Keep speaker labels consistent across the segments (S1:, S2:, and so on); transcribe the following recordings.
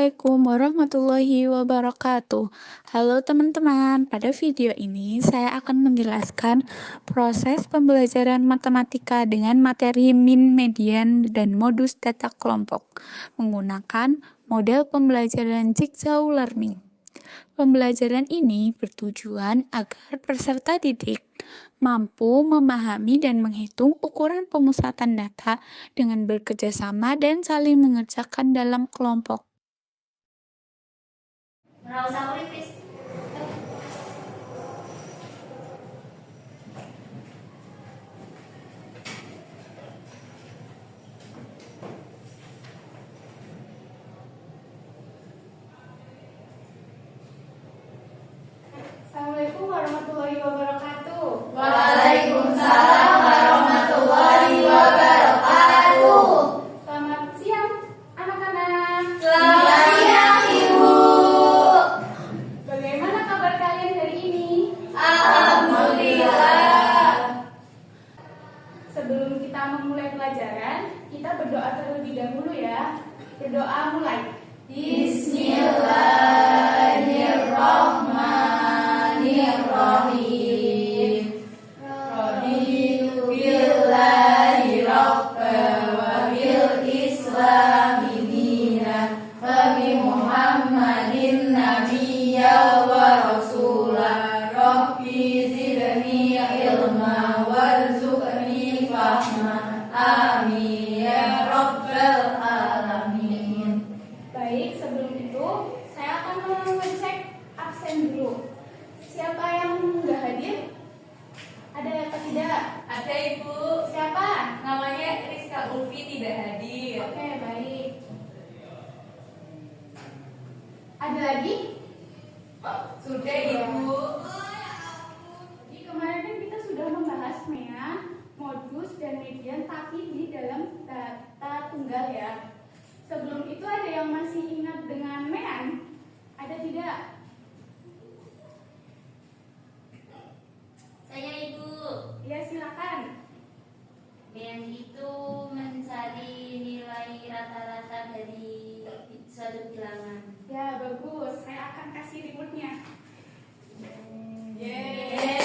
S1: Assalamualaikum warahmatullahi wabarakatuh. Halo teman-teman, pada video ini saya akan menjelaskan proses pembelajaran matematika dengan materi min, median, dan modus data kelompok menggunakan model pembelajaran Jigsaw Learning. Pembelajaran ini bertujuan agar peserta didik mampu memahami dan menghitung ukuran pemusatan data dengan bekerjasama dan saling mengerjakan dalam kelompok.
S2: Assalamualaikum warahmatullahi wabarakatuh.
S3: Waalaikumsalam warahmatullahi wabarakatuh.
S2: Selamat siang anak-anak.
S3: Selamat siang Ibu.
S2: Bagaimana kabar kalian hari ini?
S3: Alhamdulillah.
S2: Sebelum kita memulai pelajaran, kita berdoa terlebih dahulu ya. Berdoa mulai.
S3: Bismillahirrahmanirrahim. Raditu billahi rabban wa bil islami dinan wa bi Muhammadin nabiyya wa rasulah. Rabbi zidni ilma warzuqni fahma. Amin ya rabbal alamin.
S2: Baik, sebelum itu saya akan mengecek absen dulu. Siapa yang nggak hadir? Ada atau tidak?
S3: Ada Ibu.
S2: Siapa?
S3: Namanya Rizka Ulfi tidak hadir.
S2: Oke, baik. Ada lagi?
S3: Sudah Ibu.
S2: Jadi kemarin kan kita sudah membahas modus dan median, tapi di dalam data tunggal ya. Sebelum itu ada yang masih ingat dengan mean? Ada tidak?
S4: Saya Ibu.
S2: Ya, silakan.
S4: Mean itu mencari nilai rata-rata dari suatu bilangan.
S2: Ya, bagus. Saya akan kasih remote-nya.
S3: Yeay.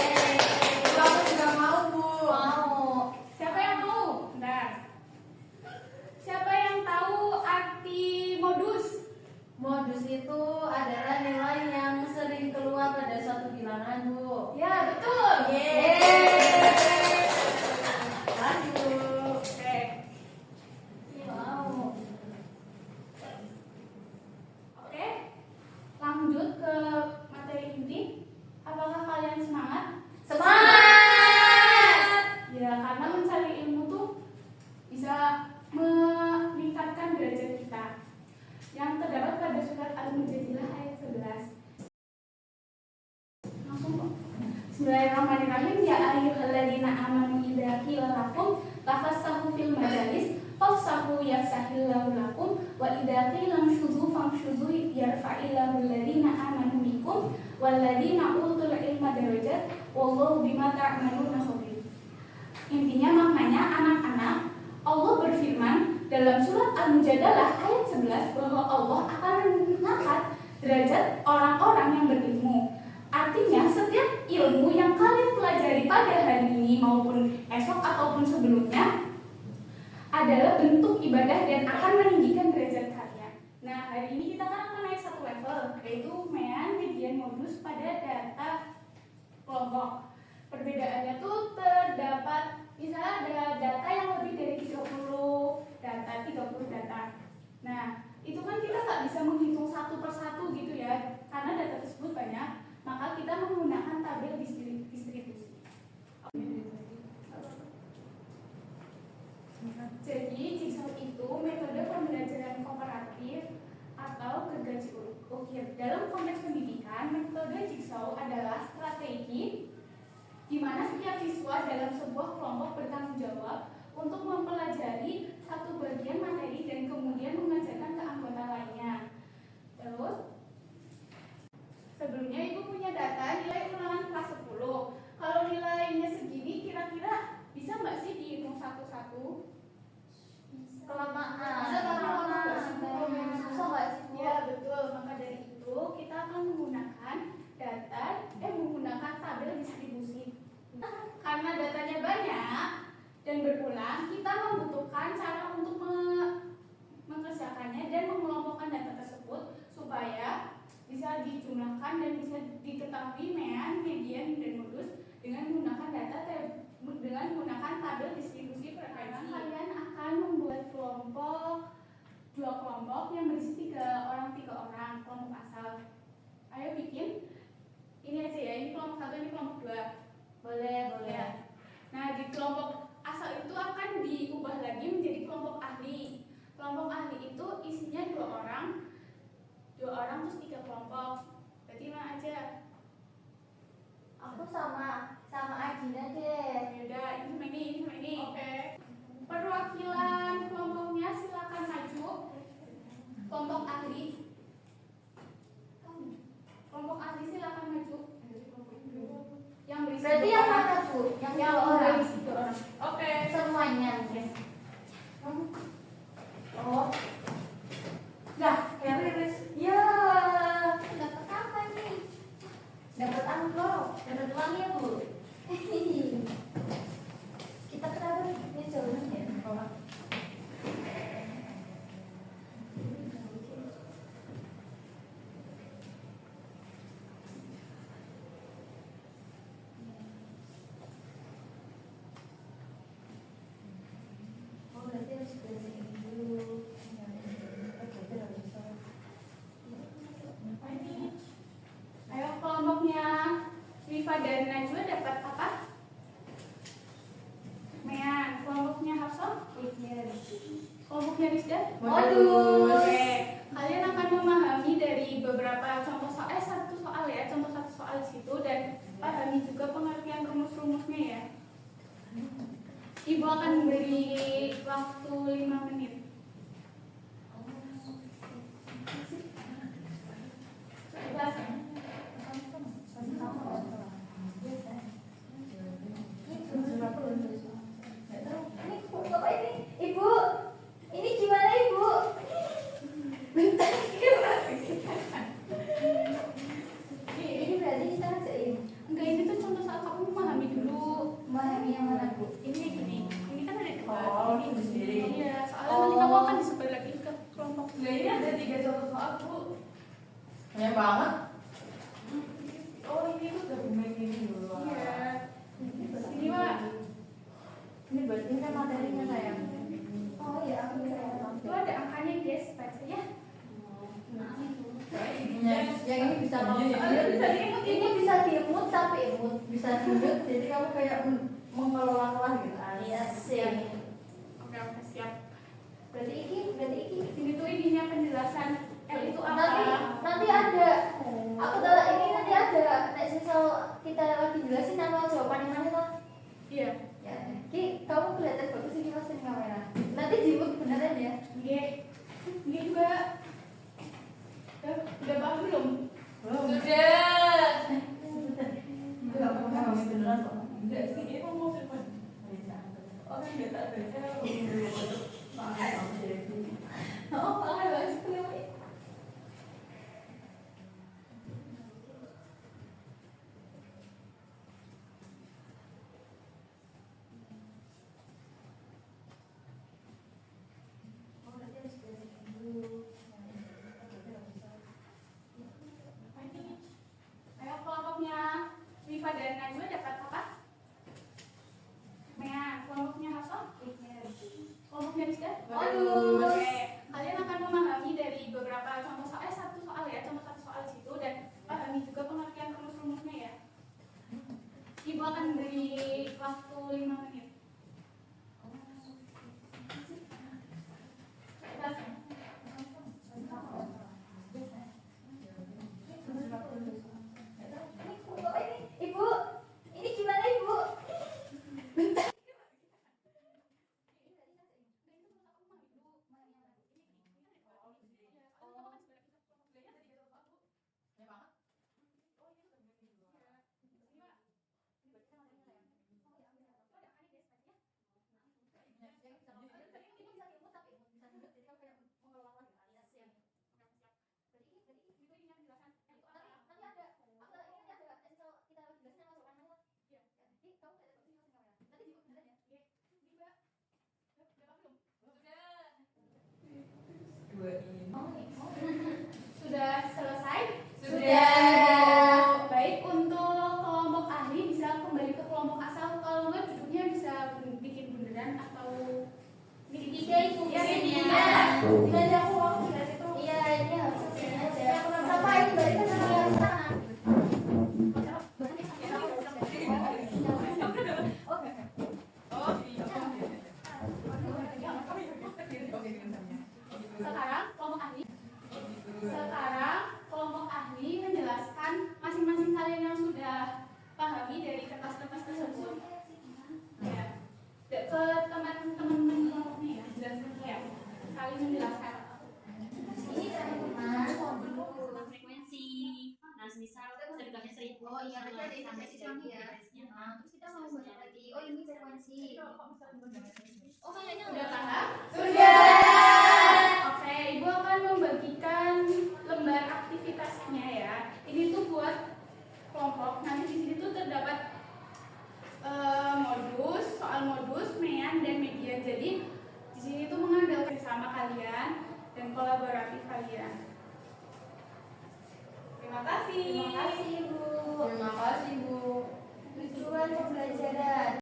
S3: Aku juga mau Bu.
S2: Mau. Siapa yang mau? Bentar. Siapa yang tahu arti modus?
S3: Modus itu adalah nilai yang sering keluar pada suatu bilangan Bu.
S2: Ya, betul. Lanjut. Oke.
S3: Mau.
S2: Oke. Lanjut ke materi inti. Apakah kalian semangat?
S3: Semangat.
S2: Ya, karena mencari ilmu tuh bisa meningkatkan derajat kita. Yang terdapat pada surat Al-Mujadilah ayat 11. Langsung kok. Bismillahirrahmanirrahim. Ya ayyuhalladzina amanu idza qila lakum tafassahu fil majalis fafsahu yafsahillahu lakum wa idza qila amshuzu famshuzu yarfa'illahu alladzina amanu minkum walladzina utul ilma darajat wallahu bima ta'maluna khabir. Intinya maknanya anak-anak, Allah berfirman dalam surat Al-Mujadalah ayat 11 bahwa Allah akan mengangkat derajat orang-orang yang berilmu. Artinya setiap ilmu yang kalian pelajari pada hari ini maupun esok ataupun sebelumnya adalah bentuk ibadah dan akan meninggikan derajat kalian. Nah, hari ini kita kan akan naik satu level, yaitu mean, median, modus pada data kelompok. Perbedaannya tuh terdapat, misalnya ada data yang lebih dari 30 data. Nah, itu kan kita nggak bisa menghitung satu persatu gitu ya, karena data tersebut banyak, maka kita menggunakan tabel distribusi. Jadi, Jigsaw itu metode pembelajaran komparatif atau gergaji ukir. Dalam konteks pendidikan, metode Jigsaw adalah strategi di mana setiap siswa dalam sebuah kelompok bertanggung jawab untuk mempelajari satu bagian materi dan kemudian mengajarkan ke anggota lainnya. Terus, sebelumnya Ibu punya data nilai ulangan kelas 10. Kalau nilainya segini, kira-kira bisa nggak sih dihitung satu-satu?
S3: Kelamaan.
S2: Bisa, tapi lama.
S3: Susah nggak sih Bu?
S2: Ya, betul. dua kelompok yang berisi tiga orang kelompok asal. Ayo bikin ini aja ya, ini kelompok 1, ini kelompok 2.
S3: Boleh.
S2: Ya. Nah, di kelompok asal itu akan diubah lagi menjadi kelompok ahli. Kelompok ahli itu isinya 2 orang terus 3 kelompok. Berarti mana aja?
S3: Aku sama Adina deh.
S2: Yaudah, ini sama ini. Oke. Perwakilan kelompoknya silakan maju. Kelompok ahli silakan maju. Yang berisi
S3: Berarti
S2: 2
S3: yang
S2: orang.
S3: mana Bu? Yang
S2: Yang
S3: 2 orang.
S2: berisi 2 orang. Oke.
S3: Semuanya. Oh. Nah, yang rilis. Ya, dapat apa nih? Dapat amplop. Dapat uang ya Bu. Kita kenapa ini jauh ya? Oh, berarti harus belajar dulu.
S2: Ayo kelompoknya Rifa dan Najwa dapat apa? Mean. Kelompoknya Hafsah? Kelompoknya Rizda?
S3: Modus.
S2: Oke. Kalian akan memahami dari beberapa contoh soal, satu soal ya, contoh satu soal di situ, dan pahami juga pengertian rumus-rumusnya ya. Ibu akan beri waktu 5 menit. Coba.
S3: Ini Bapak ini, Ibu. Ini gimana Ibu? Bentar. Ini berarti kita ngerjain.
S2: Enggak, ini tuh contoh soal, kamu memahami dulu.
S3: Memahami yang mana Bu?
S2: Ini gini, ini kan ada 2.
S3: Oh,
S2: ini
S3: sendiri.
S2: Iya, soalnya nanti kamu akan disebar lagi ke kelompok.
S3: Nah, ini ada 3 contoh soal Bu.
S5: Banyak banget.
S2: Oh, ini tuh
S5: Dokumen ini dulu.
S2: iya. Ini Wak.
S3: Ini berarti kan materinya sayang. Oh iya, aku bisa.
S2: Itu ada angkanya guys, baca ya.
S3: Yang ini bisa kamu ini bisa diemut tapi emut bisa diemut jadi kamu kayak mengelola gitu. Iya sih.
S2: Oke, siap.
S3: Berarti ini
S2: Ini tuh ininya penjelasan L itu apa?
S3: nanti ada. Aku tahu ini nanti ada. Nek misal kita lagi jelasin nama jawaban yang mana toh?
S2: Iya.
S3: Ya. Ki kamu kelihatan bagus ini pas di kamera. Nanti diemut beneran ya.
S2: Nggih. Ini juga. Udah paham belum?
S5: Sudah.
S3: Enggak paham beneran kok.
S5: Enggak sih, ini mau firman. Orang nggak tak baca.
S3: Oh, paham banget kelihatan.
S2: Ayo kelompoknya Rifa dan Najwa dapat apa? Mean. Kelompoknya Hafsah? Kelompoknya Rizda?
S3: Modus.
S2: Oke. Kalian akan memahami dari beberapa contoh soal, satu soal ya, contoh satu soal di situ, dan pahami juga pengertian rumus-rumusnya ya. Ibu akan beri waktu 5 menit.
S3: Ibu, ini gimana Ibu? Bentar.
S4: Harganya 1.000.
S3: Oh iya, berarti ada
S4: sampai
S3: siswanya ya. Nah, terus kita mau bahas lagi. Oh ini frekuensi. Oh kayaknya
S2: Sudah paham?
S5: Sudah.
S2: Oke, Ibu akan membagikan lembar aktivitasnya ya. Ini tuh buat kelompok. Nanti di sini tuh terdapat modus, soal modus, mean, dan median. Jadi di sini tuh mengandalkan sama kalian dan kolaboratif kalian. Terima kasih.
S3: Terima kasih Ibu.
S5: Terima kasih, Bu.
S3: Tujuan pembelajaran.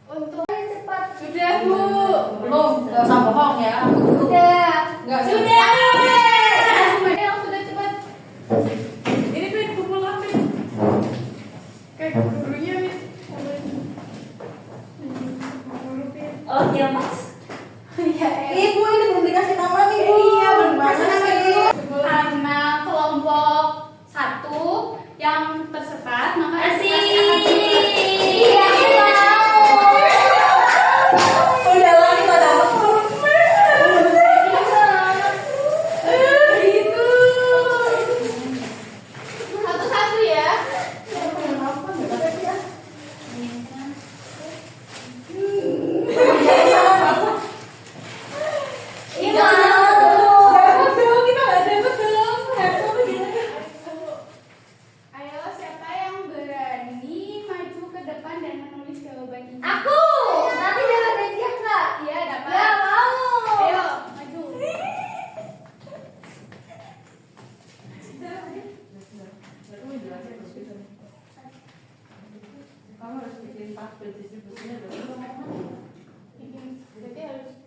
S2: Untuk
S3: Cepat.
S2: sudah Bu.
S5: Belum, nggak usah bohong ya.
S3: Sudah.
S5: Nggak
S2: Sudah. Semuanya yang sudah cepat. Ini tuh kumpul apa? Kayak gurunya nih.
S4: Oh iya Mas.
S5: Ibu ini belum dikasih nama nih, Bu.
S2: Iya, belum
S5: Gimana
S2: dikasih nama
S5: sih?
S2: dulu. Karena kelompok 1 yang tersepat, maka
S4: Asik.
S3: Iya, aku mau.
S5: Udah lagi pada
S2: Begitu. Satu-satu ya.
S3: Iya.
S2: Dapat dong, kita nggak dapat dong. Ayo, siapa yang berani maju ke depan dan menulis jawaban ini?
S3: Aku. Nanti dapat hadiah nggak?
S2: Iya, dapat.
S3: Ya mau.
S2: Ayo, maju.
S5: Kamu harus bikin tabel distribusinya dulu.
S2: Berarti harus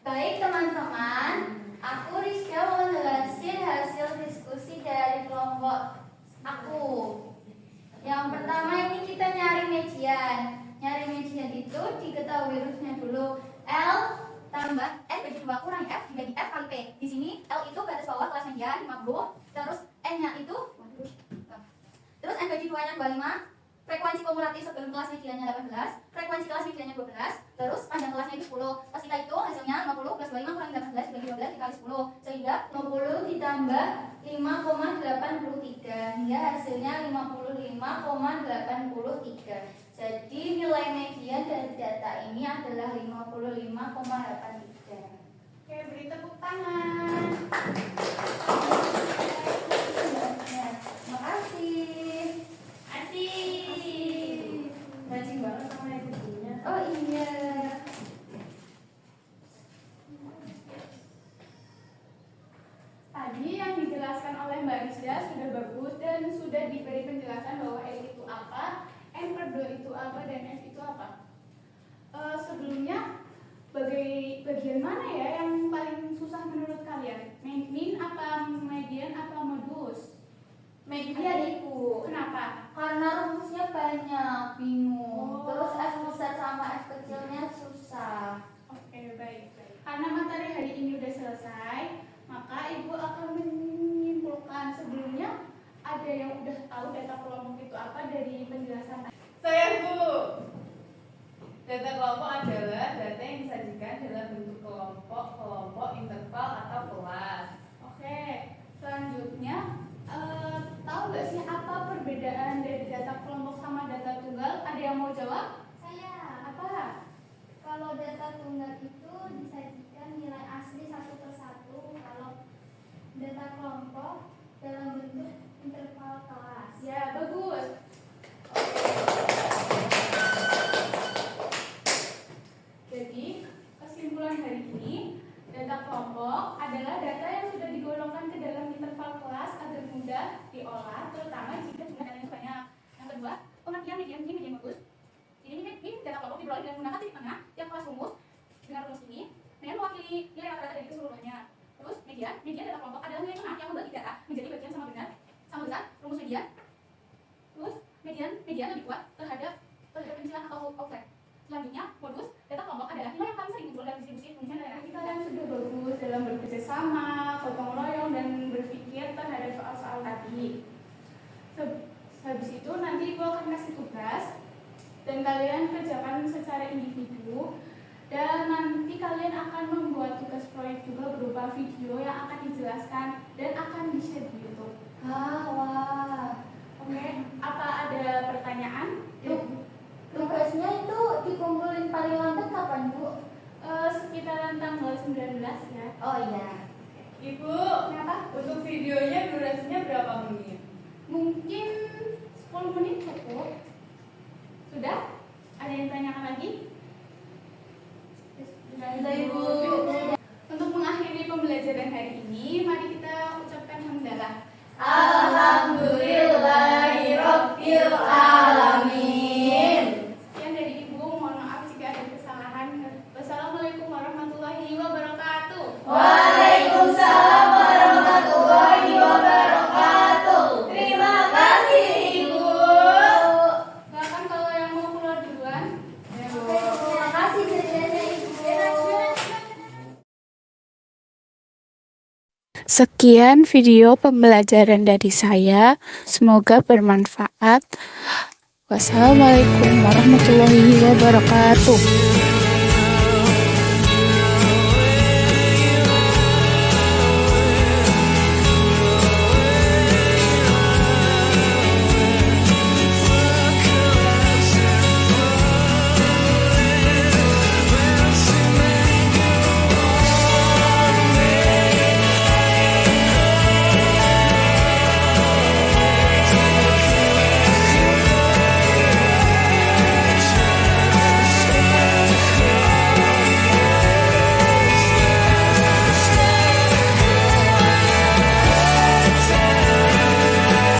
S3: Baik teman-teman, aku Rizka mau menjelaskan hasil diskusi dari kelompok aku. Yang pertama ini kita nyari median. Nyari median itu diketahui rulesnya dulu. L tambah N bagi 2 kurang F dibagi F kali P. Di sini L itu garis bawah kelas median 50, terus N-nya itu terus N bagi 2 nya 25. Frekuensi kumulatif sebelum kelas mediannya 18, frekuensi kelas mediannya 12, terus panjang kelasnya itu 10. Pas kita hitung hasilnya 50 plus 25 kurang 18 dibagi 12 dikali 10, sehingga 50 ditambah 5,83 hingga hasilnya 55,83. Jadi nilai median dari data ini adalah 55,83.
S2: Oke, beri tepuk tangan.
S3: Terima kasih.
S2: Asik.
S5: Matching banget sama yang bukunya.
S3: Oh iya.
S2: Tadi yang dijelaskan oleh Mbak Rizda sudah bagus dan sudah diberi penjelasan bahwa L itu apa, N per 2 itu apa, dan F itu apa. Sebelumnya, bagian mana ya yang paling susah menurut kalian? Min apa median apa modus? Media
S3: Iya, Ibu.
S2: Kenapa?
S3: Karena rumusnya banyak, bingung.
S2: Oh.
S3: Terus F besar sama F kecilnya susah.
S2: Oke, baik. Karena materi hari ini udah selesai, maka Ibu akan menyimpulkan. Sebelumnya ada yang udah tahu data kelompok itu apa dari penjelasan?
S5: Saya Bu. Data kelompok adalah data yang disajikan dalam bentuk kelompok, interval, atau kelas.
S2: Oke, selanjutnya tahu nggak sih apa perbedaan dari data kelompok sama data tunggal? Ada yang mau jawab?
S3: Saya,
S2: Apa?
S3: kalau data tunggal itu disajikan nilai asli satu persatu. Kalau data kelompok dalam bentuk interval kelas.
S2: Ya, bagus. Jadi, kesimpulan hari ini, data kelompok adalah data yang sudah digolongkan ke dalam interval kelas agar mudah diolah, terutama jika jumlah datanya banyak. Yang kedua, pengertian median ini median bagus. Jadi ini data kelompok diperoleh dengan menggunakan titik tengah yang kelas rumus dengan rumus ini dengan mewakili nilai rata-rata dari keseluruhannya. Terus median data kelompok adalah nilai tengah yang membagi data menjadi bagian sama besar rumus median. Terus median lebih kuat terhadap pencilan atau outlet. Selanjutnya, modus data kelompok adalah nilai yang paling sering muncul dalam distribusi rumusnya dan kalian sudah bagus dalam bekerja sama, gotong royong, dan berpikir terhadap soal-soal tadi. Habis itu nanti Ibu akan kasih tugas dan kalian kerjakan secara individu, dan nanti kalian akan membuat tugas proyek juga berupa video yang akan dijelaskan dan akan di-share di YouTube.
S3: Wah.
S2: Oke, apa ada pertanyaan?
S3: Tugasnya itu dikumpulin paling lambat kapan, Bu?
S2: Sekitaran tanggal 19 ya.
S3: Oh iya.
S5: Ibu,
S2: Kenapa?
S5: untuk videonya durasinya berapa menit?
S2: Mungkin 10 menit cukup. Sudah? Ada yang tanyakan lagi?
S3: Sudah, Ibu.
S2: Untuk mengakhiri pembelajaran hari ini, mari kita ucapkan hamdalah.
S3: Alhamdulillahirabbil alamin.
S2: Sekian dari Ibu, mohon maaf jika ada kesalahan. Wassalamualaikum warahmatullahi wabarakatuh.
S3: Waalaikumsalam warahmatullahi wabarakatuh. Terima kasih, Ibu.
S2: Silakan kalau yang mau keluar duluan.
S3: Oke, terima kasih ceritanya, Ibu.
S1: Sekian video pembelajaran dari saya. Semoga bermanfaat. Wassalamualaikum warahmatullahi wabarakatuh.